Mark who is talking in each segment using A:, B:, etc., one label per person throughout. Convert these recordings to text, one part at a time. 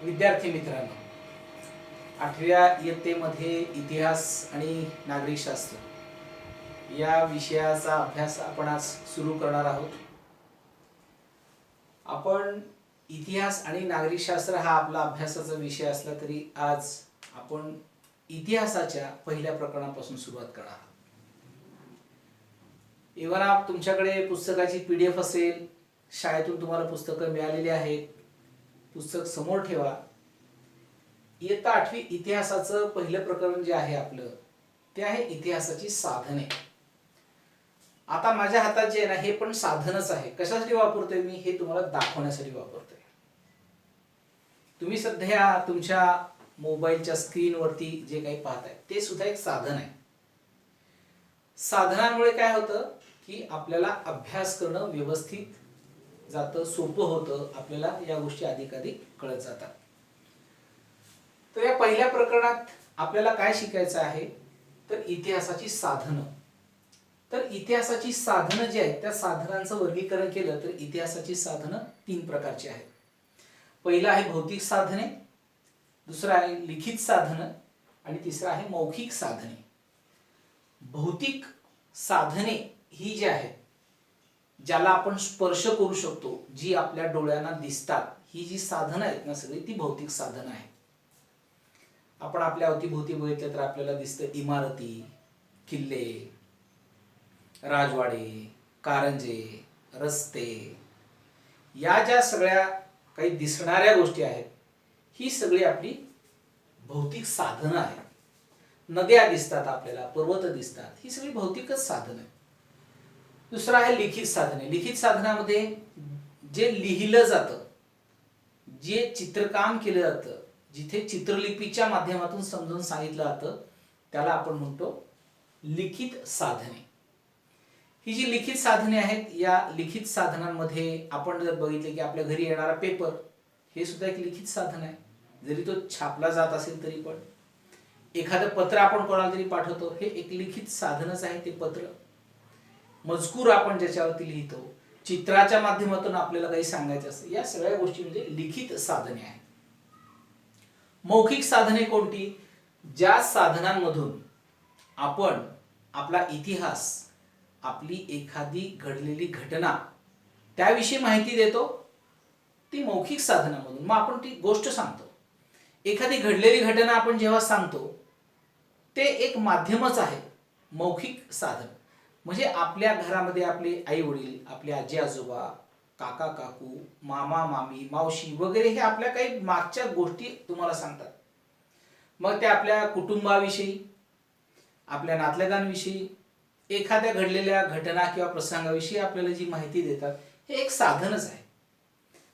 A: विद्यार्थी मित्रांनो, 8व्या इयत्तेमध्ये इतिहास आणि नागरिक शास्त्र या विषयाचा अभ्यास आपण आज सुरू करणार आहोत. आपण इतिहास आणि नागरिक शास्त्र हा आपला अभ्यासाचा विषय असला तरी आज आपण इतिहासाच्या पहिल्या प्रकरणापासून सुरुवात करणार आहोत. इव्हन तुमच्याकडे पुस्तकाची PDF असेल, शाळेतून तुम्हाला पुस्तकं मिळालेली आहेत, पुस्तक समोर ठेवा. इयत्ता 8वी इतिहासाचं पहिलं प्रकरण जे आहे आपलं ते आहे इतिहासाची साधने. आता माझ्या हातात जे आहे ना हे पण साधनच आहे. कशासाठी वापरतोय मी हे तुम्हाला दाखवण्यासाठी वापरतोय. तुम्ही सध्या तुमच्या मोबाईलच्या स्क्रीनवरती जे काही पाहताय ते सुद्धा एक साधन आहे. साधनांमुळे काय होतं की आपल्याला अभ्यास करणं व्यवस्थित जातं, सोपं होतं, आपल्याला या गोष्टी अधिकाधिक कळत जातात. तर या पहिल्या प्रकरणात आपल्याला काय शिकायचं आहे तर इतिहासाची साधनं. तर इतिहासाची साधनं जी आहेत त्या साधनांचं वर्गीकरण केलं तर इतिहासाची साधनं 3 प्रकारची आहेत. पहिलं आहे भौतिक साधने, दुसरं आहे लिखित साधनं आणि तिसरं आहे मौखिक साधने. भौतिक साधने ही जी आहेत ज्याला आपण स्पर्श करू शकतो, जी आपल्या डोळ्यांना दिसतात, ही जी साधनं आहेत ना सगळी ती भौतिक साधनं आहेत. आपण आपल्या अवतीभोवती बघितलं तर आपल्याला दिसतं इमारती, किल्ले, राजवाडे, कारंजे, रस्ते, या ज्या सगळ्या काही दिसणाऱ्या गोष्टी आहेत ही सगळी आपली भौतिक साधनं आहेत. नद्या दिसतात आपल्याला, पर्वत दिसतात, ही सगळी भौतिकच साधनं आहेत. दुसरं आहे लिखित साधने. लिखित साधनामध्ये जे लिहिलं जातं, जे चित्रकाम केलं जातं, जिथे चित्रलिपीच्या माध्यमातून समजून सांगितलं जातं त्याला आपण म्हणतो लिखित साधने. ही जी लिखित साधने आहेत या लिखित साधनांमध्ये आपण जर बघितले की आपल्या घरी येणारा पेपर हे सुद्धा एक लिखित साधन आहे. जरी तो छापला जात असेल तरी पण एखादं पत्र आपण कोणाला तरी पाठवतो हे एक लिखित साधनच आहे. ते पत्र, मजकूर आपण ज्याच्यावरती लिहितो, चित्राच्या माध्यमातून आपल्याला काही सांगायचं असतं, या सगळ्या गोष्टी म्हणजे लिखित साधने आहेत. मौखिक साधने कोणती? ज्या साधनांमधून आपण आपला इतिहास, आपली एखादी घडलेली घटना त्याविषयी माहिती देतो, ती मौखिक साधनामधून. मग आपण ती गोष्ट सांगतो. एखादी घडलेली घटना आपण जेव्हा सांगतो ते एक माध्यमच आहे मौखिक साधन. म्हणजे आपल्या घरामध्ये आपले आई वडील, आपले आजी आजोबा, काका काकू, मामा मामी, मावशी वगैरे हे आपल्या काही मागच्या गोष्टी तुम्हाला सांगतात. मग ते आपल्या कुटुंबाविषयी, आपल्या नातलगांविषयी, एखाद्या घडलेल्या घटना किंवा प्रसंगाविषयी आपल्याला जी माहिती देतात हे एक साधनच आहे.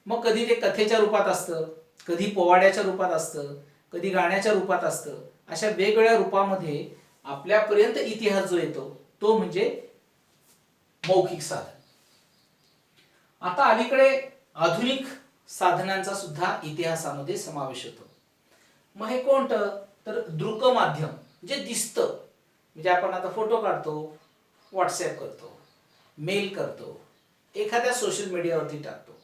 A: मग कधी ते कथेच्या रूपात असतं, कधी पोवाड्याच्या रूपात असतं, कधी गाण्याच्या रूपात असतं. अशा वेगवेगळ्या रूपामध्ये आपल्यापर्यंत इतिहास जो येतो तो म्हणजे मौखिक साधन. आता अलीकडे आधुनिक साधनांचा सुद्धा इतिहासामध्ये समावेश होतो. मग हे कोणतं तर दृक माध्यम, जे दिसतं. म्हणजे आपण आता फोटो काढतो, व्हॉट्सॲप करतो, मेल करतो, एखाद्या सोशल मीडियावरती टाकतो,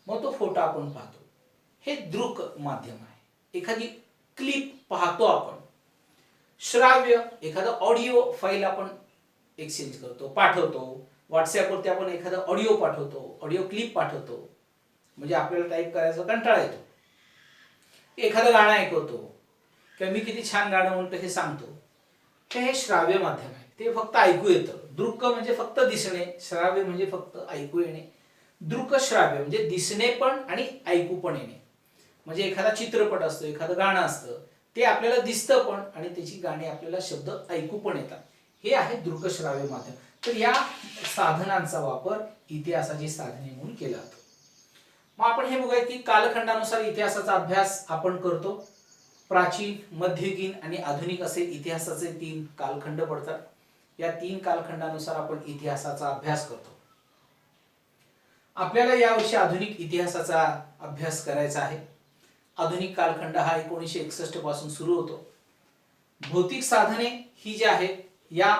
A: मग तो फोटो आपण पाहतो, हे दृक माध्यम आहे. एखादी क्लिप पाहतो आपण. श्राव्य, एखादा ऑडिओ फाईल आपण एक्सचेंज करतो, पाठवतो. व्हॉट्सॲपवरती आपण एखादा ऑडिओ पाठवतो, ऑडिओ क्लिप पाठवतो, म्हणजे आपल्याला टाईप करायचा कंटाळा येतो. एखादं गाणं ऐकवतो किंवा मी किती छान गाणं म्हणतो हे सांगतो, हे श्राव्य माध्यम आहे. ते फक्त ऐकू येतं. दृक म्हणजे फक्त दिसणे, श्राव्य म्हणजे फक्त ऐकू येणे. दृक श्राव्य म्हणजे दिसणे पण आणि ऐकू पण येणे. म्हणजे एखादा चित्रपट असतो, एखादं गाणं असतं, ते आपल्याला दिसतं पण आणि त्याची गाणी आपल्याला शब्द ऐकू पण येतात. हे आहे दृक श्राव्य माध्यम. तर या साधनांचा वापर इतिहासाची साधने म्हणून केला जातो. मग आपण हे बघूया की कालखंडानुसार इतिहासाचा अभ्यास आपण करतो. प्राचीन, मध्ययुगीन आणि आधुनिक असे इतिहासाचे 3 कालखंड पडतात. या 3 कालखंडानुसार आपण इतिहासाचा अभ्यास करतो. आपल्याला यावर्षी आधुनिक इतिहासाचा अभ्यास करायचा आहे. आधुनिक कालखंड हा 1961 पासून सुरू होतो. भौतिक साधने ही जी आहेत या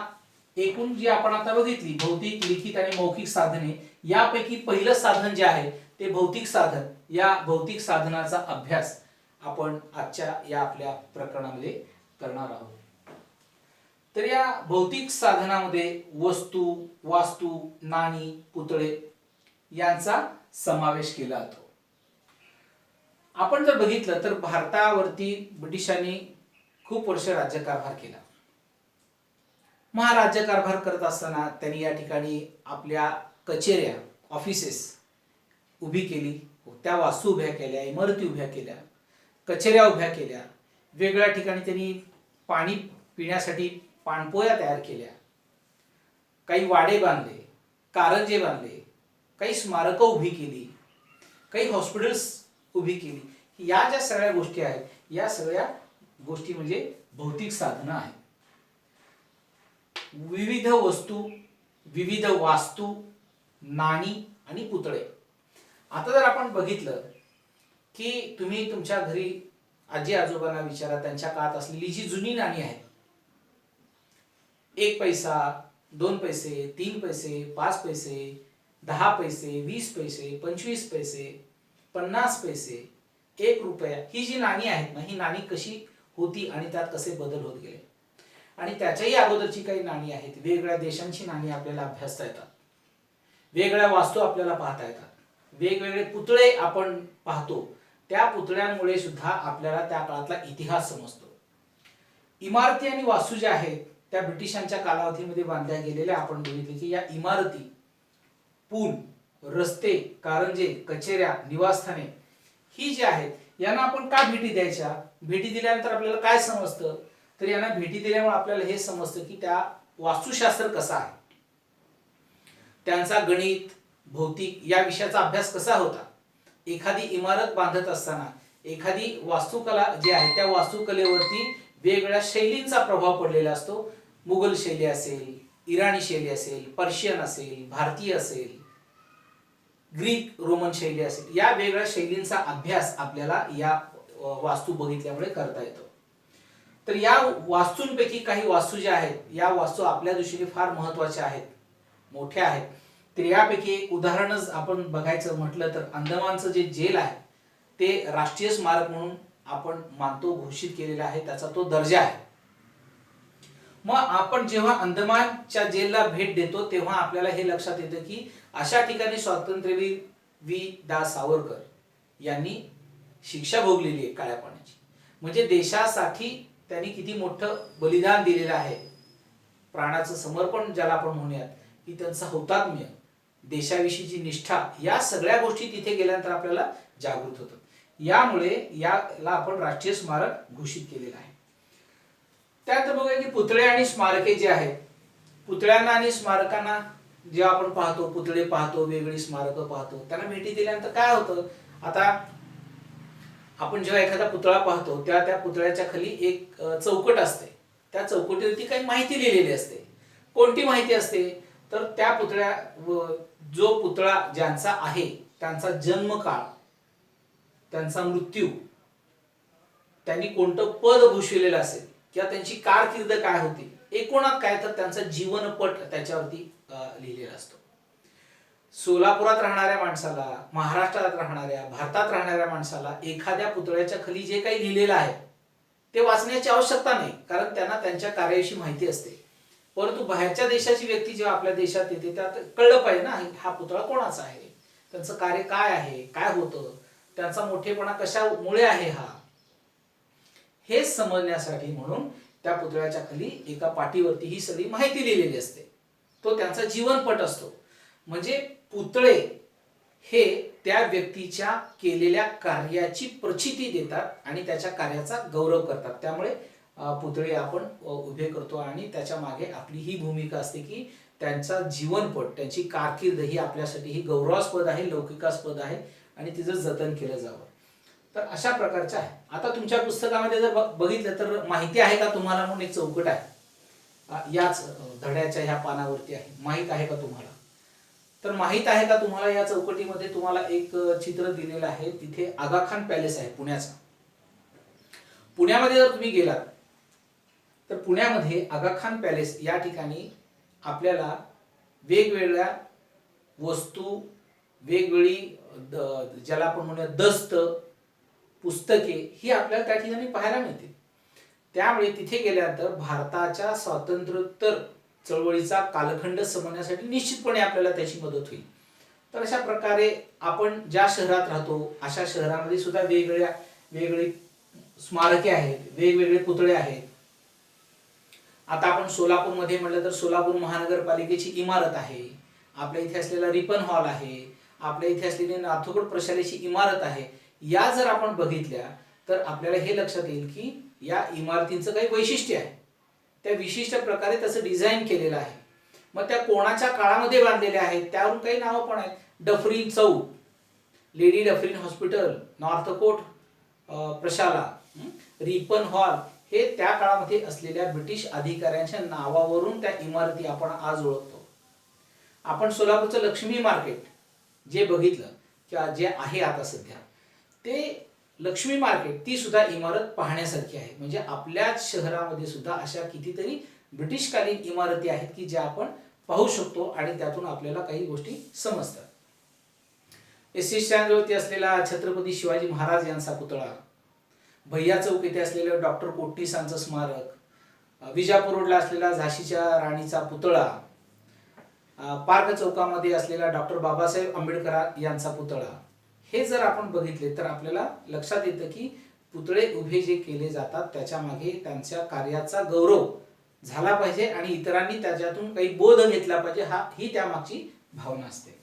A: एकूण जी आपण आता बघितली भौतिक, लिखित आणि मौखिक साधने, यापैकी पहिलं साधन जे आहे ते भौतिक साधन. या भौतिक साधनाचा अभ्यास आपण आजच्या या आपल्या प्रकरणामध्ये करणार आहोत. तर या भौतिक साधनामध्ये वस्तू, वास्तू, नाणी, पुतळे यांचा समावेश केला जातो. आपण जर बघितलं तर भारतावरती ब्रिटिशांनी खूप वर्ष राज्यकारभार केला. महाराज्यकारभार करत असताना त्यांनी या ठिकाणी आपल्या कचेऱ्या, ऑफिसेस उभी केली, त्या वास्तू उभ्या केल्या, इमारती उभ्या केल्या, कचेऱ्या उभ्या केल्या. वेगळ्या ठिकाणी त्यांनी पाणी पिण्यासाठी पाणपोया तयार केल्या, काही वाडे बांधले, कारंजे बांधले, काही स्मारकं उभी केली, काही हॉस्पिटल्स उभी केली. या ज्या सगळ्या गोष्टी आहेत, या सगळ्या गोष्टी म्हणजे भौतिक साधनं आहेत. विविध वस्तू, विविध वास्तू, नाणी आणि पुतळे. आता जर आपण बघितलं की तुम्ही तुमच्या घरी आजी आजोबांना विचारा, त्यांच्या काळात असलेली जी जुनी नाणी आहेत, 1 पैसा, 2 पैसे, 3 पैसे, 5 पैसे, 10 पैसे, 20 पैसे, 25 पैसे, 50 पैसे, 1 रुपया, ही जी नाणी आहेत ना, ही नाणी कशी होती आणि त्यात कसे बदल होत गेले. आणि त्याच्याही अगोदरची काही नाणी आहेत, वेगवेगळ्या देशांची नाणी आपल्याला अभ्यासता येतात, वेगवेगळ्या वास्तू आपल्याला पाहता येतात, वेगवेगळे पुतळे आपण पाहतो. त्या पुतळ्यांमुळे सुद्धा आपल्याला त्या काळातला इतिहास समजतो. इमारती आणि वास्तू ज्या आहेत त्या ब्रिटिशांच्या कालावधीमध्ये बांधल्या गेलेल्या आपण बघितले की या इमारती, पूल, रस्ते, कारंजे, कचेऱ्या, निवासस्थाने ही जी आहेत यांना आपण का भेटी द्यायच्या. भेटी दिल्यानंतर आपल्याला काय समजतं, तर यांना भेटी दिल्यामुळे आपल्याला हे समजतं की त्या वास्तुशास्त्र कसा आहे, त्यांचा गणित, भौतिक या विषयाचा अभ्यास कसा होता. एखादी इमारत बांधत असताना एखादी वास्तुकला जी आहे त्या वास्तुकलेवरती वेगवेगळ्या शैलींचा प्रभाव पडलेला असतो. मुघल शैली असेल, इराणी शैली असेल, पर्शियन असेल, भारतीय असेल, ग्रीक रोमन शैली असेल, या वेगवेगळ्या शैलींचा अभ्यास आपल्याला या वास्तू बघितल्यामुळे करता येतो. तर या वास्तूंपैकी काही वास्तू ज्या आहेत, या वास्तू आपल्या दृष्टीने फार महत्त्वाच्या आहेत, मोठ्या आहेत. तर यापैकी एक उदाहरणच आपण बघायचं म्हटलं तर अंदमानचं जे जेल आहे ते राष्ट्रीय स्मारक म्हणून आपण मानतो, घोषित केलेला आहे, त्याचा तो दर्जा आहे. मग आपण जेव्हा अंदमानच्या जेलला भेट देतो तेव्हा आपल्याला हे लक्षात येतं की अशा ठिकाणी स्वातंत्र्यवीर वी. सावरकर यांनी शिक्षा भोगलेली आहे काळ्या पाण्याची. म्हणजे देशासाठी त्यांनी किती मोठं बलिदान दिलेलं आहे, प्राणाचं समर्पण ज्याला आपण म्हणूयात, की त्यांचा हुतात्म्य, देशाविषयीची निष्ठा, या सगळ्या गोष्टी तिथे गेल्यानंतर आपल्याला जागृत होतात. यामुळे याला आपण राष्ट्रीय स्मारक घोषित केलेलं आहे. त्यात बघूया की पुतळे आणि स्मारके जे आहेत, पुतळ्यांना आणि स्मारकांना जेव्हा आपण पाहतो, पुतळे पाहतो, वेगवेगळी स्मारकं पाहतो, त्यांना भेटी दिल्यानंतर काय होतं. आता आपण जेव्हा एखादा पुतळा पाहतो त्या पुतळ्याच्या खाली एक चौकट असते, त्या चौकटीवरती काही माहिती लिहिलेली असते. कोणती माहिती असते, तर त्या जो पुतळा ज्यांचा आहे त्यांचा जन्मकाळ, त्यांचा मृत्यू, त्यांनी कोणतं पद भूषविलेलं असेल किंवा त्यांची कारकीर्द काय होती, एकूणात काय तर त्यांचा जीवनपट त्याच्यावरती लिहिलेला असतो. सोलापुरात राहणाऱ्या माणसाला, महाराष्ट्रात राहणाऱ्या, भारतात राहणाऱ्या माणसाला एखाद्या पुतळ्याच्या खाली जे काही लिहिलेलं आहे ते वाचण्याची आवश्यकता नाही, कारण त्यांना त्यांच्या कार्याविषयी माहिती असते. परंतु बाहेरच्या देशाची व्यक्ती जेव्हा आपल्या देशात येते त्यात कळलं पाहिजे ना, हा पुतळा कोणाचा आहे, त्यांचं कार्य काय आहे, काय होतं, त्यांचा मोठेपणा कशामुळे आहे, हे समजण्यासाठी म्हणून त्या पुतळ्याच्या खाली एका पाटीवरती ही सगळी माहिती लिहिलेली असते. तो त्यांचा जीवनपट असतो. म्हणजे पुतळे हे त्या व्यक्तीच्या केलेल्या कार्याची प्रचिती देतात आणि त्याच्या कार्याचा गौरव करतात. त्यामुळे पुतळे आपण उभे करतो आणि त्याच्या मागे आपली ही भूमिका असते की त्यांचा जीवनपट, त्यांची कारकीर्द ही आपल्यासाठी ही गौरवास्पद आहे, लौकिकास्पद आहे आणि तिचं जतन केलं जावं. तर अशा प्रकारच्या आहे. आता तुमच्या पुस्तकामध्ये जर बघितलं तर माहिती आहे का तुम्हाला म्हणून एक चौकट आहे, याच धड्याच्या ह्या पानावरती आहे. माहित आहे का तुम्हाला? तर माहित आहे का तुम्हाला, या चौकटीमध्ये तुम्हाला एक चित्र दिलेलं आहे. तिथे आगा खान पॅलेस आहे पुण्याचा. पुण्यामध्ये जर तुम्ही गेलात तर पुण्यामध्ये आगा खान पॅलेस या ठिकाणी आपल्याला वेगवेगळ्या वस्तू, वेगवेगळी ज्याला आपण म्हणूया दस्त, पुस्तके ही आपल्याला त्या ठिकाणी पाहायला मिळतील. त्यामुळे तिथे गेल्यानंतर भारताच्या स्वातंत्र्योत्तर चळवळीचा कालखंड समजण्यासाठी निश्चितपणे आपल्याला त्याची मदत होईल. तर अशा प्रकारे आपण ज्या शहरात राहतो अशा शहरामध्ये सुद्धा वेगवेगळी स्मारके आहेत, वेगवेगळे पुतळे आहेत. आता आपण सोलापूरमध्ये म्हटलं तर सोलापूर महानगरपालिकेची इमारत आहे, आपल्या इथे असलेला रिपन हॉल आहे, आपल्या इथे असलेली नाथोगड प्रशालेची इमारत आहे. या जर आपण बघितल्या तर आपल्याला हे लक्षात येईल की या इमारतींचं काही वैशिष्ट्य आहे, त्या विशिष्ट प्रकारे त्याचं डिझाईन केलेलं आहे. मग त्या कोणाच्या काळामध्ये बांधलेल्या आहेत त्यावरून काही नावं पण आहेत. डफरीन चौक, Lady Dufferin hospital, Northcote प्रशाला, रिपन हॉल, हे त्या काळामध्ये असलेल्या ब्रिटिश अधिकाऱ्यांच्या नावावरून त्या इमारती आपण आज ओळखतो. आपण सोलापूरचं लक्ष्मी मार्केट जे बघितलं किंवा जे आहे आता सध्या, ते लक्ष्मी मार्केट ती सुद्धा इमारत पाहण्यासारखी आहे. म्हणजे आपल्याच शहरामध्ये सुद्धा अशा कितीतरी ब्रिटिशकालीन इमारती आहेत की ज्या आपण पाहू शकतो आणि त्यातून आपल्याला काही गोष्टी समजतात. एस.टी. स्टँडवरती असलेला छत्रपती शिवाजी महाराज यांचा पुतळा, भैया चौक येथे असलेलं डॉक्टर कोटणीसांचं स्मारक, विजापूर रोडला असलेला झाशीच्या राणीचा पुतळा, पार्क चौकामध्ये असलेला डॉक्टर बाबासाहेब आंबेडकर यांचा पुतळा, हे जर आपण बघितले तर आपल्याला लक्षात येतं की पुतळे उभे जे केले जातात त्याच्या मागे त्यांच्या कार्याचा गौरव झाला पाहिजे आणि इतरांनी त्याच्यातून काही बोध घेतला पाहिजे, ही त्यामागची भावना असते.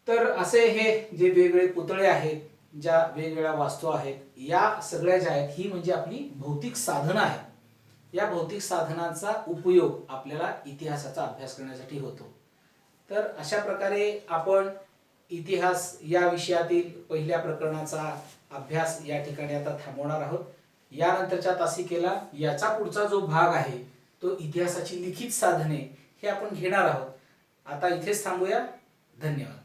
A: तर असे हे जे वेगवेगळे पुतळे आहेत, ज्या वेगवेगळ्या वास्तू आहेत, या सगळ्या ज्या आहेत ही म्हणजे आपली भौतिक साधनं आहेत. या भौतिक साधनांचा उपयोग आपल्याला इतिहासाचा अभ्यास करण्यासाठी होतो. तर अशा प्रकारे आपण इतिहास या विषयातील पहिल्या प्रकरणाचा अभ्यास या ठिकाणी आता थांबवणार आहोत. यानंतरच्या तासिकेला याचा पुढचा जो भाग आहे तो इतिहासाची लिखित साधने हे आपण घेणार आहोत. आता इथेच थांबूया. धन्यवाद.